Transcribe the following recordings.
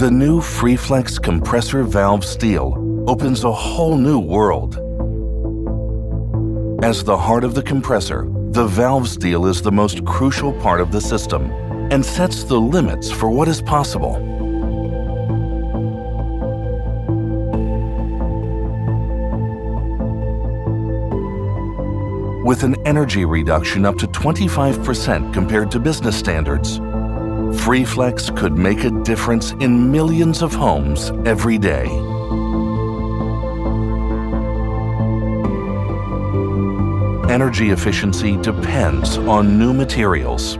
The new Freeflex compressor valve steel opens a whole new world. As the heart of the compressor, the valve steel is the most crucial part of the system and sets the limits for what is possible. With an energy reduction up to 25% compared to business standards, Freeflex could make a difference in millions of homes every day. Energy efficiency depends on new materials.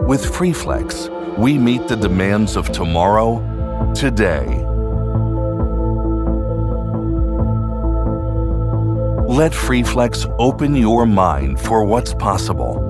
With Freeflex, we meet the demands of tomorrow, today. Let Freeflex open your mind for what's possible.